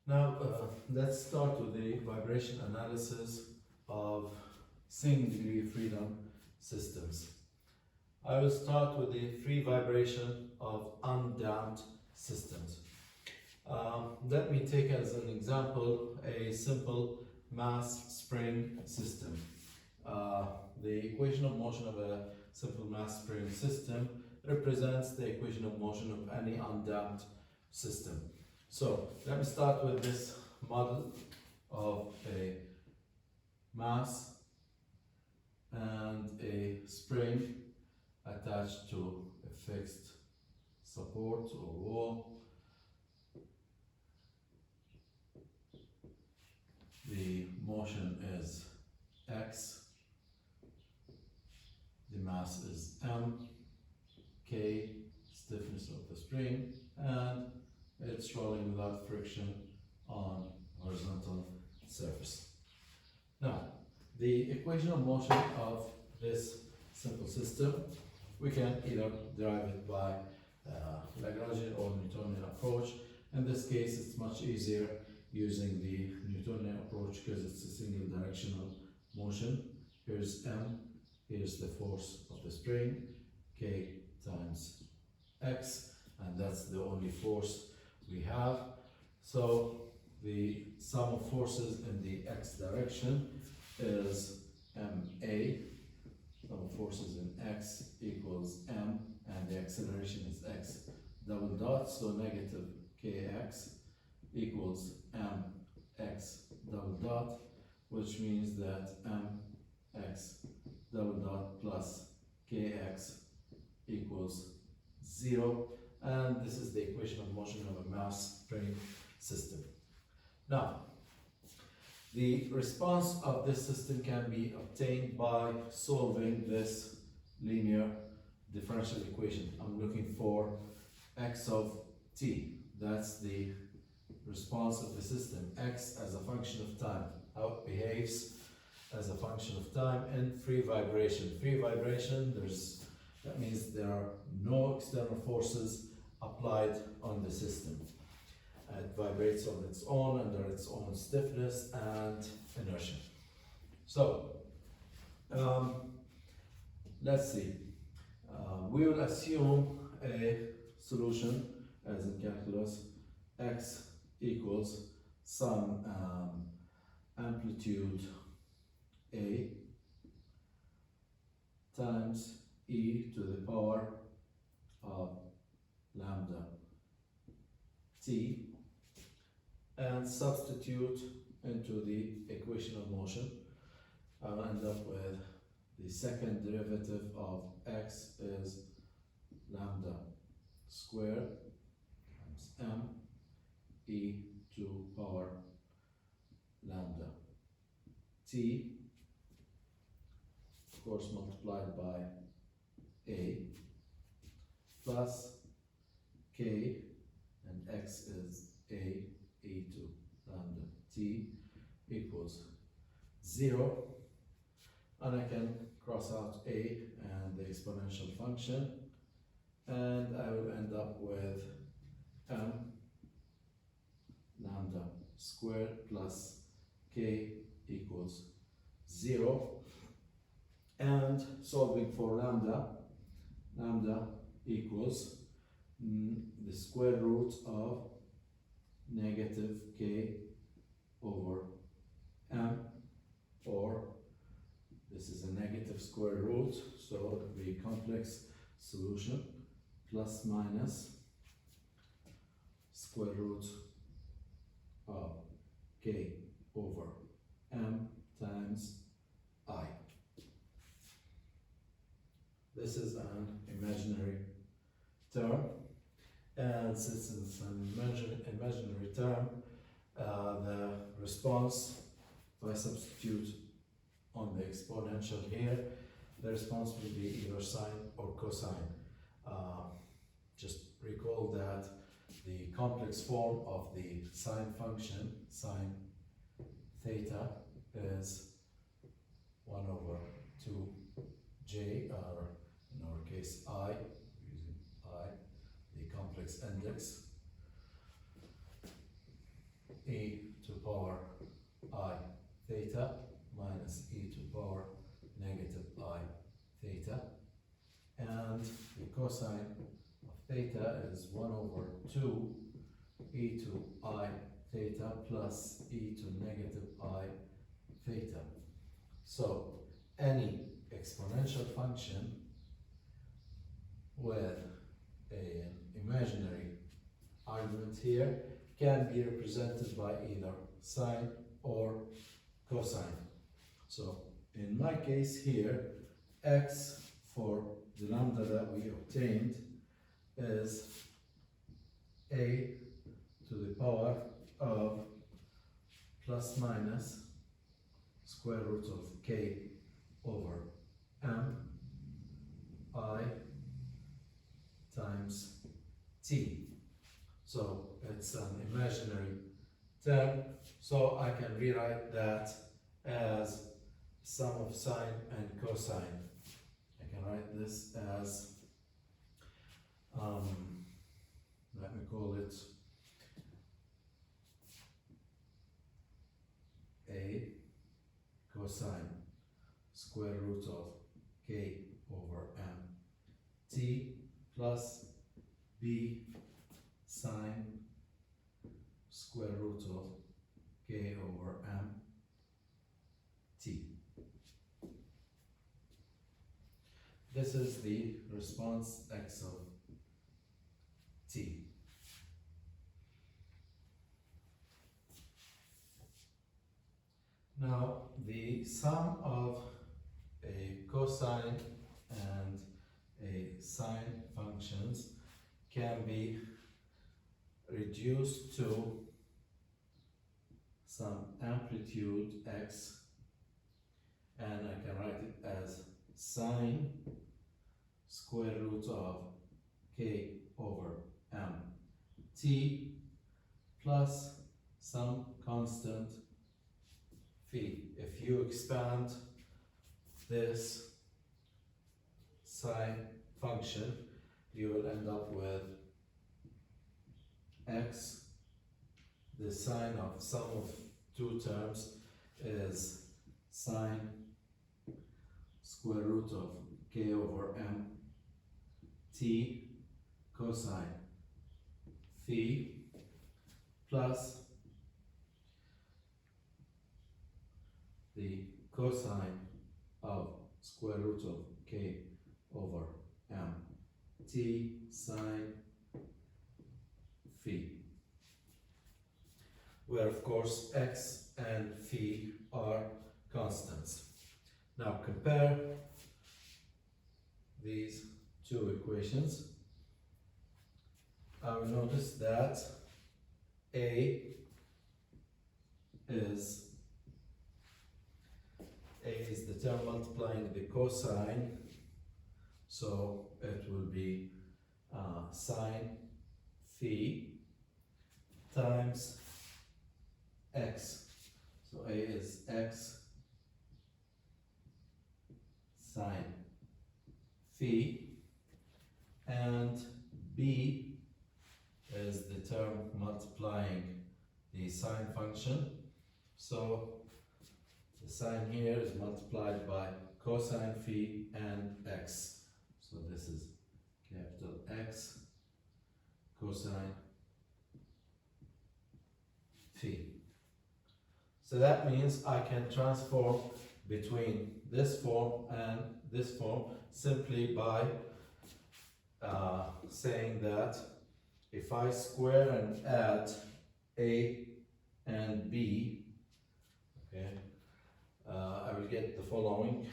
Now, let's start with the vibration analysis of single degree of freedom systems. I will start with the free vibration of undamped systems. Let me take as an example a simple mass spring system. The equation of motion of a simple mass spring system represents the equation of motion of any undamped system. So let me start with this model of a mass and a spring attached to a fixed support or wall. The motion is x, the mass is m, k, stiffness of the spring, and it's rolling without friction on horizontal surface. Now, the equation of motion of this simple system, we can either derive it by Lagrangian or Newtonian approach. In this case, it's much easier using the Newtonian approach because it's a single directional motion. Here's m, here's the force of the spring, k times x, and that's the only force we have. So the sum of forces in the x direction is ma. Sum of forces in x equals m, and the acceleration is x double dot, so negative kx equals mx double dot, which means that mx double dot plus kx equals 0, and this is the equation of motion of a mass spring system. Now, the response of this system can be obtained by solving this linear differential equation. I'm looking for x of t. That's the response of the system. X as a function of time. How it behaves as a function of time in free vibration. Free vibration, that means there are no external forces applied on the system. It vibrates on its own under its own stiffness and inertia. So, let's see. We will assume a solution as in calculus. X equals some amplitude A times e to the power of lambda t, and substitute into the equation of motion. I'll end up with the second derivative of x is lambda squared times m e to power lambda t, of course multiplied by a, plus k, and x is a e to lambda t equals 0, and I can cross out a and the exponential function, and I will end up with m lambda squared plus k equals 0, and solving for lambda equals the square root of negative k over m, or this is a negative square root, so it will be a complex solution, plus minus square root of k over m times I. This is an imaginary term, and since it's an imaginary term, the response, if I substitute on the exponential here, the response will be either sine or cosine. Just recall that the complex form of the sine function, sine theta, is 1 over 2j, or in our case I, using I, the complex index, e to power I theta minus e to power negative I theta, and the cosine of theta is 1 over 2 e to I theta plus e to negative I theta. So any exponential function with an imaginary argument here can be represented by either sine or cosine. So in my case here, x for the lambda that we obtained is a to the power of plus minus square root of k over m I times t. So it's an imaginary term, so I can rewrite that as sum of sine and cosine. I can write this as, let me call it a cosine square root of k over m t plus b sine square root of k over m t. This is the response x of t. Now, the sum of a cosine and a sine functions can be reduced to some amplitude x, and I can write it as sine square root of k over m t plus some constant phi. If you expand this sine function, you will end up with x. The sine of sum of two terms is sine square root of k over m t cosine phi plus the cosine of square root of k over m t sine phi, where of course x and phi are constants. Now compare these two equations. I will notice that A is the term multiplying the cosine, so it will be sine phi times x. So A is x sine phi, and B is the term multiplying the sine function. So the sine here is multiplied by cosine phi and x. So this is capital X cosine phi. So that means I can transform between this form and this form simply by saying that if I square and add A and B, okay, I will get the following.